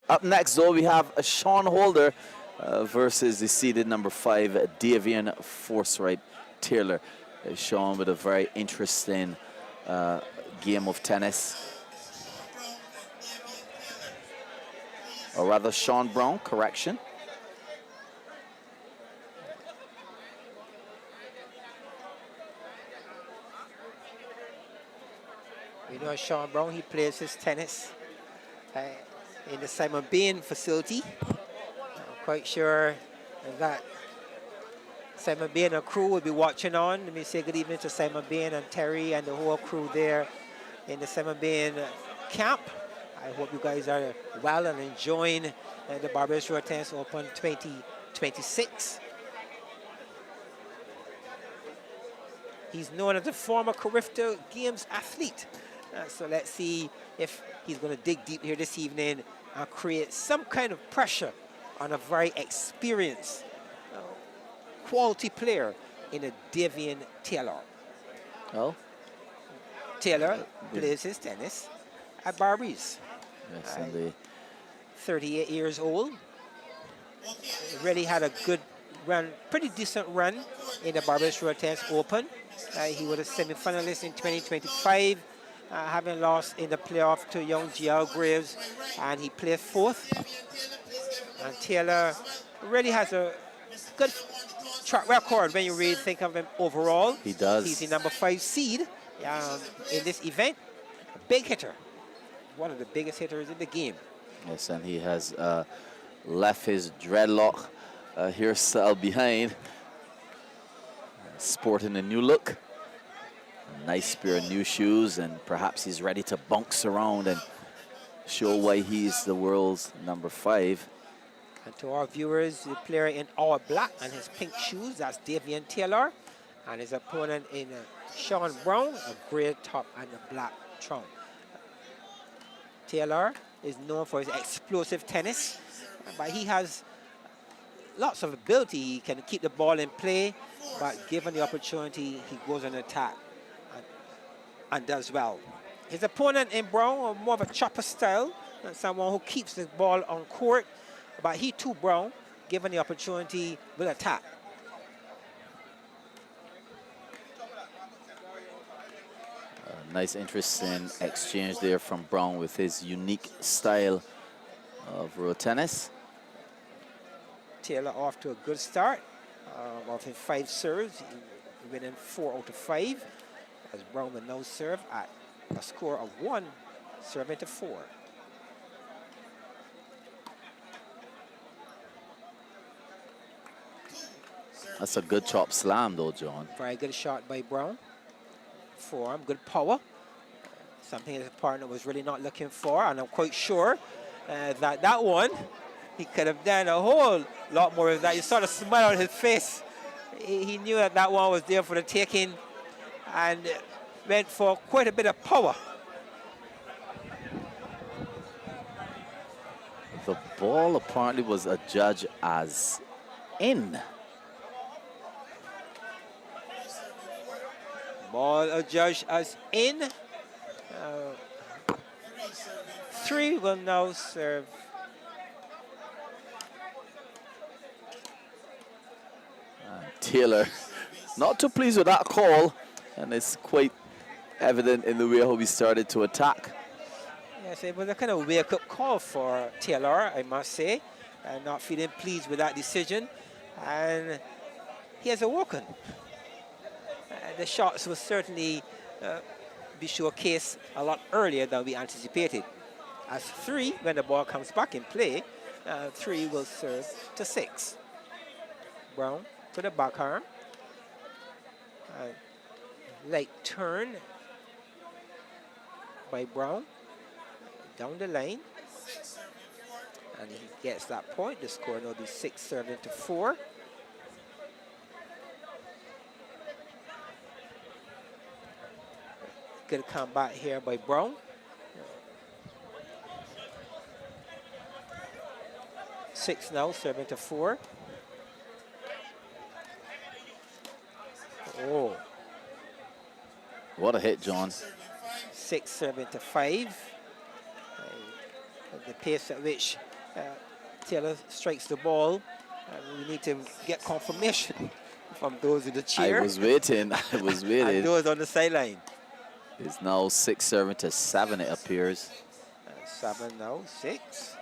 Up next, though, we have a Shawn Holder versus the seeded number 5, Davien Forsyth Taylor. Shawn with a very interesting game of tennis. Or rather, Shawn Browne, correction. You know, Shawn Browne, he plays his tennis in the Simon Bain facility. I'm quite sure that Simon Bain and crew will be watching on. Let me say good evening to Simon Bain and Terry and the whole crew there in the Simon Bain camp. I hope you guys are well and enjoying the Barbados Road Tennis Open 2026. He's known as the former Carifta Games athlete. So let's see if he's going to dig deep here this evening and create some kind of pressure on a very experienced, quality player in a Davien Taylor. Oh. Taylor plays his tennis at Barbados. Yes, indeed. 38 years old. Really had a good run, pretty decent run in the Barbados Road Tennis Open. He was a semi-finalist in 2025, having lost in the playoff to young G.L. Graves, and he placed 4th. And Taylor really has a good track record when you really think of him overall. He does. He's the number 5 seed in this event. A big hitter. One of the biggest hitters in the game. Yes, and he has left his dreadlock hairstyle behind, sporting a new look. A nice pair of new shoes, and perhaps he's ready to bounce around and show why he's the world's number 5. And to our viewers, the player in all black and his pink shoes, that's Davien Taylor. And his opponent in Shawn Browne, a gray top and a black trunk. Taylor is known for his explosive tennis, but he has lots of ability. He can keep the ball in play, but given the opportunity, he goes on attack and does well. His opponent in Browne, more of a chopper style, someone who keeps the ball on court, but he too, Browne, given the opportunity, will attack. Nice, interesting exchange there from Browne with his unique style of road tennis. Taylor off to a good start. Of his 5 serves, winning 4 out of 5. As Browne will now serve at a score of 1, serving to 4. That's a good chop slam, though, John. Very good shot by Browne. Form, good power. Something his partner was really not looking for, and I'm quite sure that one, he could have done a whole lot more of that. You saw the smile on his face. He knew that one was there for the taking, and went for quite a bit of power. The ball apparently was adjudged as in. Ball adjudged as in. 3 will now serve. Taylor not too pleased with that call, and it's quite evident in the way how he started to attack. Yes, it was a kind of wake-up call for Taylor, I must say, and not feeling pleased with that decision. And he has awoken. The shots will certainly be showcased a lot earlier than we anticipated. As 3, when the ball comes back in play, 3 will serve to 6. Browne to the back arm. Light turn by Browne down the line. And he gets that point. The score will be 6 serving to 4. Good comeback here by Browne. Six now, serving to 4. Oh. What a hit, John. 6 serving to 5. The pace at which Taylor strikes the ball. We need to get confirmation from those in the I chair was waiting. I was and waiting. those on the sideline. It's now 6 serving to 7, it appears. 7 now, 6.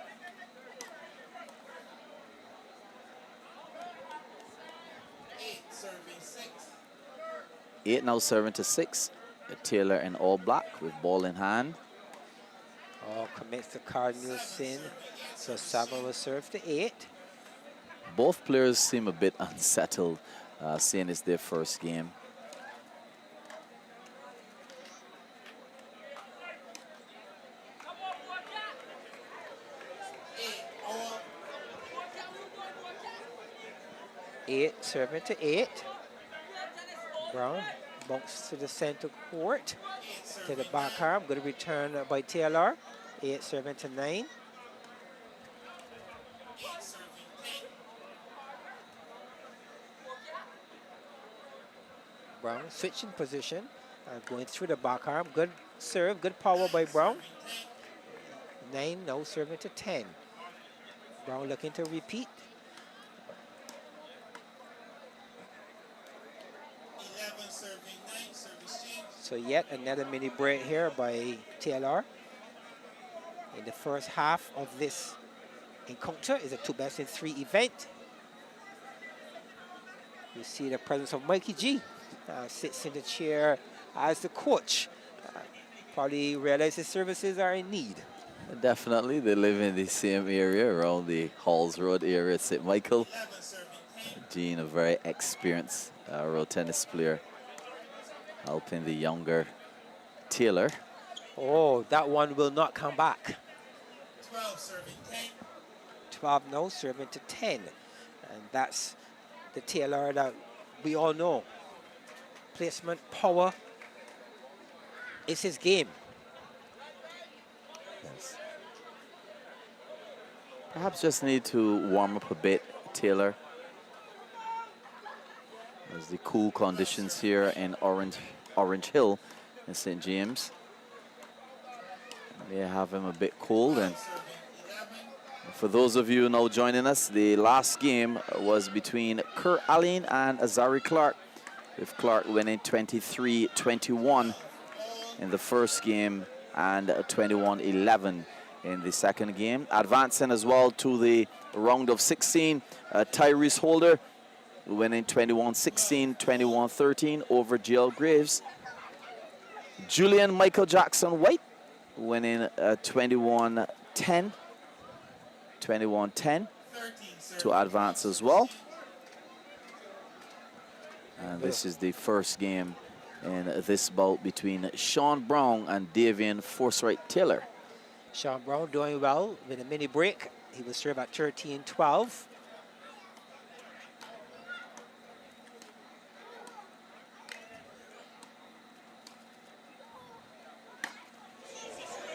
Eight now serving to 6. Taylor in all black with ball in hand. Oh, commits the Cardinals sin. So 7 will serve to 8. Both players seem a bit unsettled, seeing it's their first game. Eight serving to 8. Browne bunks to the center court. To the back arm. Good return by Taylor. 8 serving to 9. Browne switching position. Going through the back arm. Good serve. Good power by Browne. 9 now serving to 10. Browne looking to repeat. So yet another mini break here by Taylor. In the first half of this encounter is a 2-best-in-3 event. You see the presence of Mikey G. Sits in the chair as the coach. Probably realizes his services are in need. Definitely, they live in the same area around the Halls Road area, St. Michael. Gene, a very experienced road tennis player, helping the younger Taylor. Oh, that one will not come back. 12 serving 10. 12 now serving to 10. And that's the Taylor that we all know. Placement, power is his game. Yes. Perhaps just need to warm up a bit, Taylor. There's the cool conditions here in Orange Hill in St. James. They have him a bit cold. And for those of you now joining us, the last game was between Kerr Allen and Azari Clark, with Clark winning 23-21 in the first game and 21-11 in the second game. Advancing as well to the round of 16, Tyrese Holder winning 21-16, 21-13 over GL Graves. Julian Michael Jackson White winning 21-10, 21-10 to advance as well. And this is the first game in this bout between Shawn Browne and Davien Forsyth Taylor. Shawn Browne doing well with a mini break. He will serve at 13-12.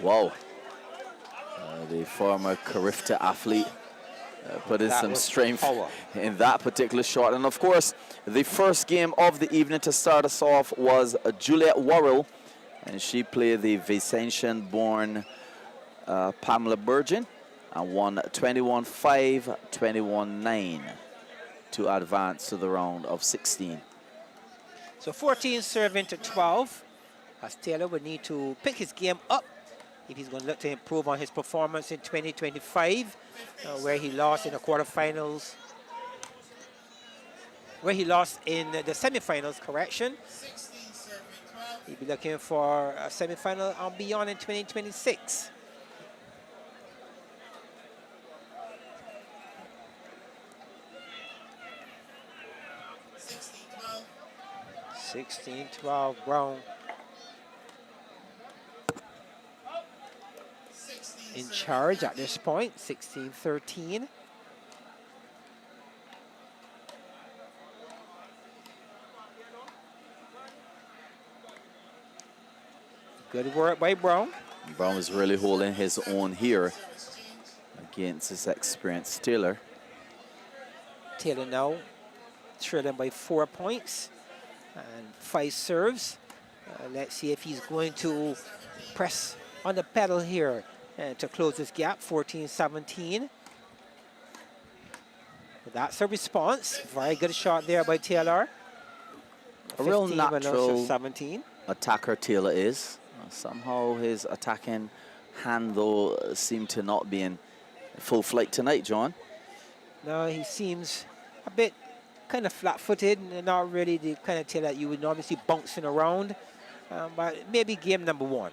Wow. The former Carifta athlete put in some strength in that particular shot. And of course, the first game of the evening to start us off was Juliet Worrell, and she played the Vincentian-born Pamela Burgeon and won 21-5, 21-9 to advance to the round of 16. So 14 serving to 12, as Taylor would need to pick his game up if he's going to look to improve on his performance in 2025, where he lost in the quarterfinals, where he lost in the semifinals, correction. He'll be looking for a semifinal and beyond in 2026. (16-12) Browne in charge at this point. 16-13. Good work by Browne. Browne is really holding his own here against his experienced Taylor. Taylor now trailing by 4 points and 5 serves. Let's see if he's going to press on the pedal here to close this gap. 14-17. That's a response. Very good shot there by Taylor. A real 15 but no natural 17. attacker Taylor is. Somehow his attacking hand, though, seemed to not be in full flight tonight, John. No, he seems a bit kind of flat-footed and not really the kind of Taylor that you would normally see bouncing around. But maybe game number 1.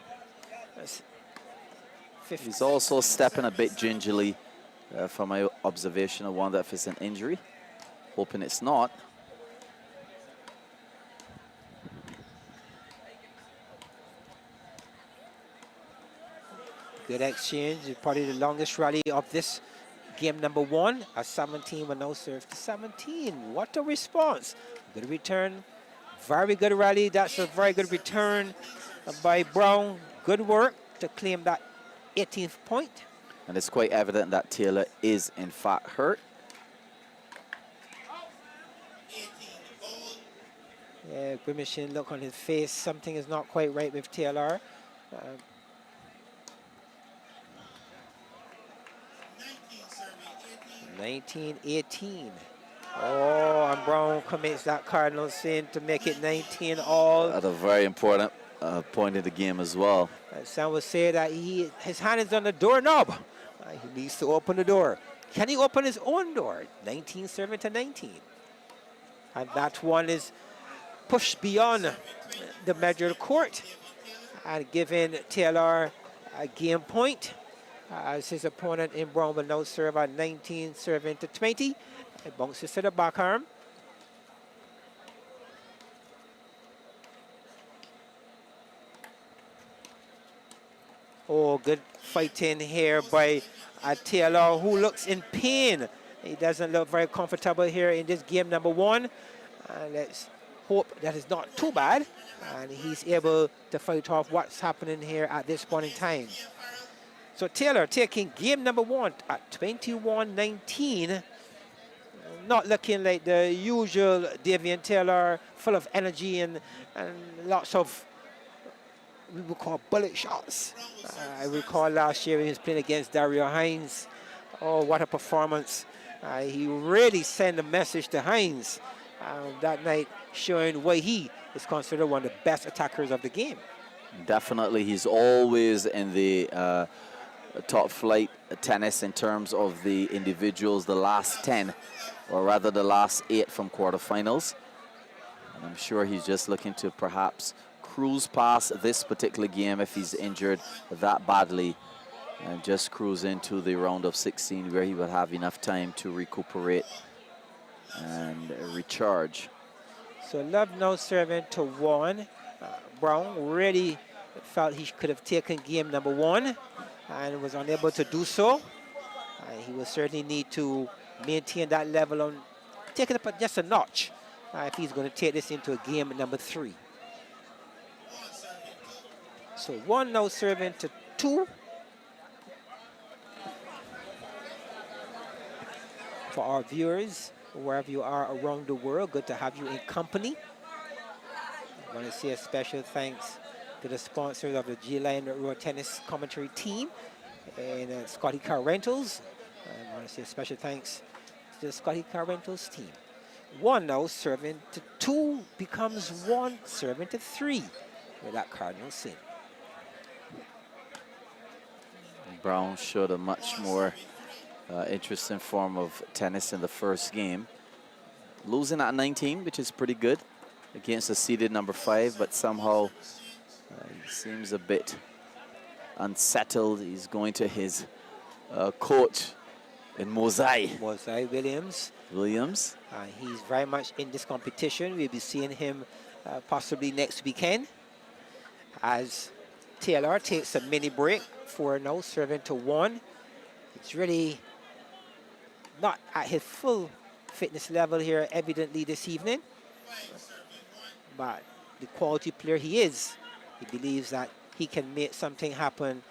That's 50. He's also stepping a bit gingerly from my observation. I wonder if it's an injury. Hoping it's not. Good exchange. Probably the longest rally of this game number 1. A 17 with no serve to 17. What a response. Good return. Very good rally. That's a very good return by Browne. Good work to claim that 18th point. And it's quite evident that Taylor is, in fact, hurt. Yeah, grimacing look on his face. Something is not quite right with Taylor. 19-18. Oh, and Browne commits that cardinal sin to make it 19 all. At a very important point in the game as well. Some would say that his hand is on the doorknob. He needs to open the door. Can he open his own door? 19 serving to 19. And that one is pushed beyond the measured court and giving Taylor a game point. As his opponent in Browne will now serve at 19 serving to 20. It bounces to the back arm. Oh, good fighting here by Taylor, who looks in pain. He doesn't look very comfortable here in this game number 1. Let's hope that is not too bad. And he's able to fight off what's happening here at this point in time. So Taylor taking game number 1 at 21-19. Not looking like the usual Davien Taylor, full of energy and lots of, we would call bullet shots. I recall last year he was playing against Dario Hines. Oh, what a performance. He really sent a message to Hines that night, showing why he is considered one of the best attackers of the game. Definitely, he's always in the top flight tennis in terms of the individuals, the last 10, or rather the last 8 from quarterfinals. And I'm sure he's just looking to perhaps cruise past this particular game if he's injured that badly and just cruise into the round of 16 where he will have enough time to recuperate and recharge. So Love now serving to 1. Browne really felt he could have taken game number 1 and was unable to do so. He will certainly need to maintain that level on, take it up just a notch if he's going to take this into a game number 3. So 1 now serving to 2. For our viewers, wherever you are around the world, good to have you in company. I want to say a special thanks to the sponsors of the G-Line Road Tennis Commentary Team and Scotty Car Rentals. I want to say a special thanks to the Scotty Car Rentals team. 1 now serving to 2 becomes 1 serving to 3 with that cardinal sin. Browne showed a much more interesting form of tennis in the first game. Losing at 19, which is pretty good, against a seeded number 5, but somehow he seems a bit unsettled. He's going to his coach in Mosai Williams. He's very much in this competition. We'll be seeing him possibly next weekend as Taylor takes a mini break for now serving to 1. It's really not at his full fitness level here evidently this evening, but the quality player he is, he believes that he can make something happen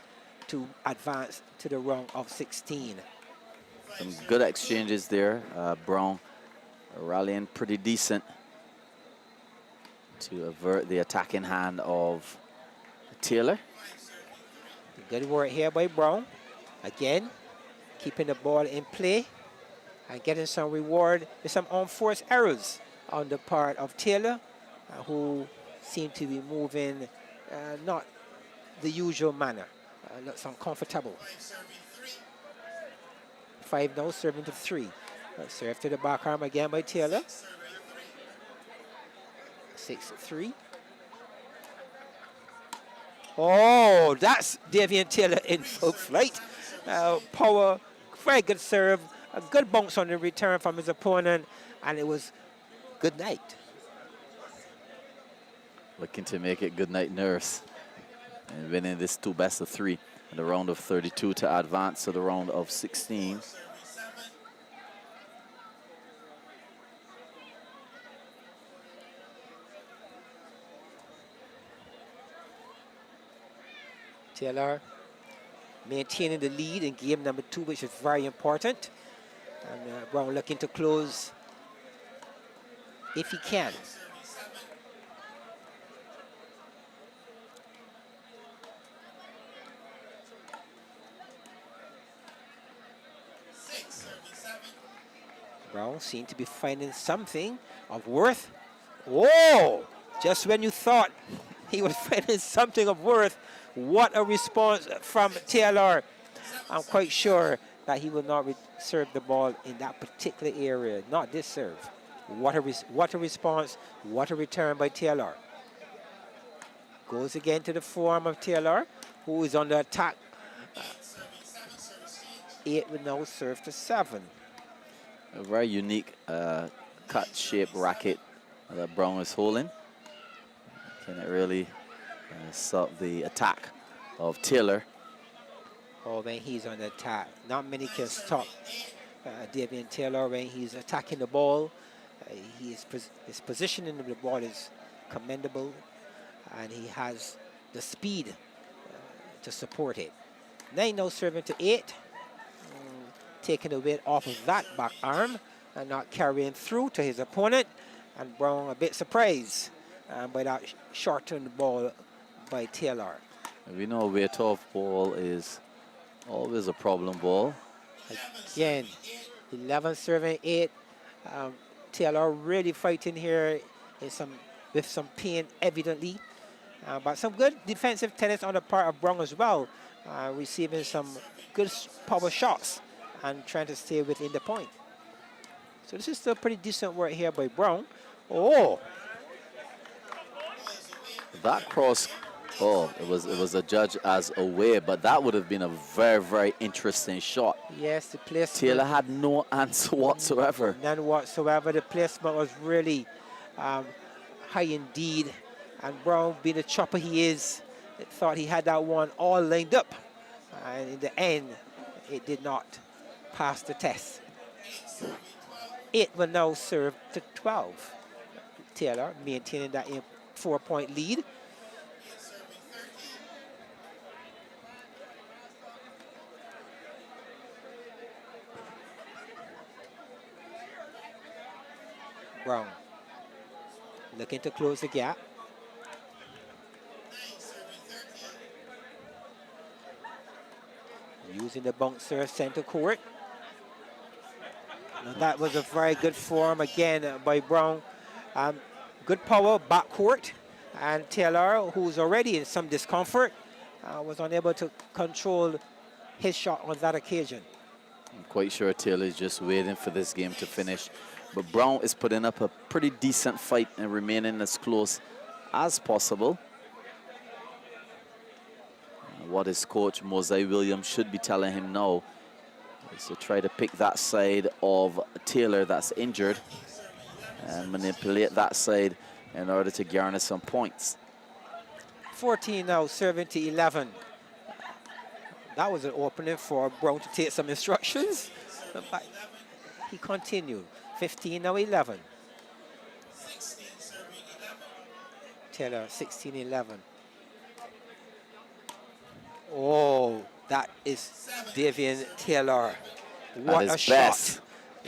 to advance to the round of 16. Some good exchanges there. Browne rallying pretty decent to avert the attacking hand of Taylor. Good work here by Browne. Again, keeping the ball in play. and getting some reward with some unforced errors on the part of Taylor, who seemed to be moving not the usual manner. Looks uncomfortable. 5 now, serving to 3. Serve to the back arm again by Taylor. 6-3. Oh, that's Davien Taylor in full flight. Power, very good serve. A good bounce on the return from his opponent, and it was good night. Looking to make it good night, Nurse. And winning this 2 best of 3 in the round of 32 to advance to the round of 16. Taylor maintaining the lead in game number 2, which is very important. And Browne looking to close if he can. Browne seemed to be finding something of worth. Whoa! Just when you thought he was finding something of worth, what a response from Taylor. I'm quite sure that he will not serve the ball in that particular area, not this serve. What a response, what a return by Taylor. Goes again to the forearm of Taylor, who is on the attack. 8 will now serve to 7. A very unique cut-shaped racket that Browne is holding. Can it really stop the attack of Taylor? Oh, when he's on the attack, not many can stop Davien Taylor when he's attacking the ball. His positioning of the ball is commendable, and he has the speed to support it. 9 now serving to 8. Taking the weight off of that back arm and not carrying through to his opponent. And Browne a bit surprised by that shortened ball by Taylor. We know weight off ball is always a problem ball. Again, 11 serving 8. Taylor really fighting here with some pain evidently. But some good defensive tennis on the part of Browne as well. Receiving some good power shots and trying to stay within the point. So this is still pretty decent work here by Browne. Oh! That cross, oh, it was adjudged as away, but that would have been a very, very interesting shot. Yes, the placement. Taylor had no answer whatsoever. None whatsoever. The placement was really high indeed. And Browne, being the chopper he is, thought he had that one all lined up. And in the end, it did not pass the test. 8 will now serve to 12. Taylor maintaining that 4-point lead. Browne looking to close the gap. Using the bouncer center court. Now that was a very good form again by Browne. Good power back court. And Taylor, who's already in some discomfort, was unable to control his shot on that occasion. I'm quite sure Taylor is just waiting for this game to finish. But Browne is putting up a pretty decent fight and remaining as close as possible. What his coach, Mosai Williams, should be telling him now is to try to pick that side of Taylor that's injured and manipulate that side in order to garner some points. 14 now, serving to 11. That was an opening for Browne to take some instructions. But he continued. 15 now, 11. Taylor, 16-11. Oh, that is Davien Taylor. What a shot.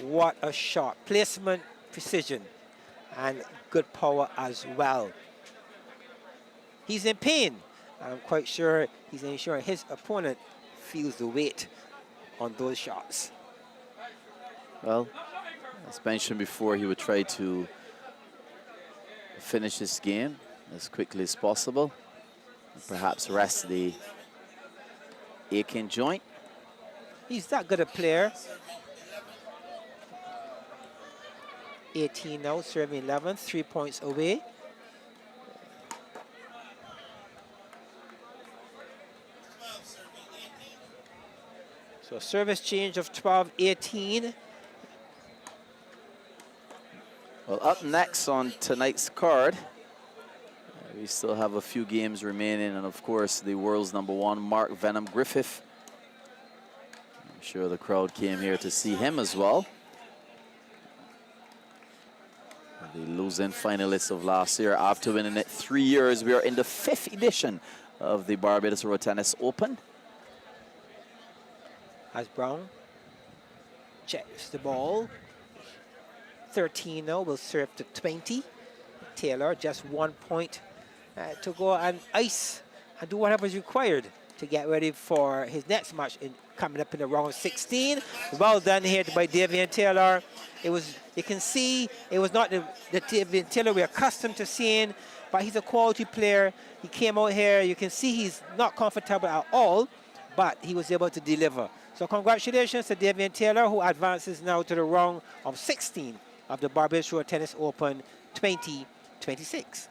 What a shot. Placement, precision, and good power as well. He's in pain. I'm quite sure he's ensuring his opponent feels the weight on those shots. Well, as mentioned before, he would try to finish this game as quickly as possible. Perhaps rest the aching joint. He's that good a player. 18 now, serving 11, 3 points away. So service change of 12-18. Well, up next on tonight's card, we still have a few games remaining, and of course, the world's #1, Mark Venom Griffith. I'm sure the crowd came here to see him as well. The losing finalists of last year, after winning it 3 years, we are in the 5th edition of the Barbados Road Tennis Open. As Browne checks the ball. 13 now, will serve to 20. Taylor, just 1 point to go and ice and do whatever is required to get ready for his next match coming up in the round 16. Well done here by Davien Taylor. It was, you can see, it was not the Davien Taylor we're accustomed to seeing, but he's a quality player. He came out here, you can see he's not comfortable at all, but he was able to deliver. So congratulations to Davien Taylor, who advances now to the round of 16 of the Barbados Road Tennis Open 2026.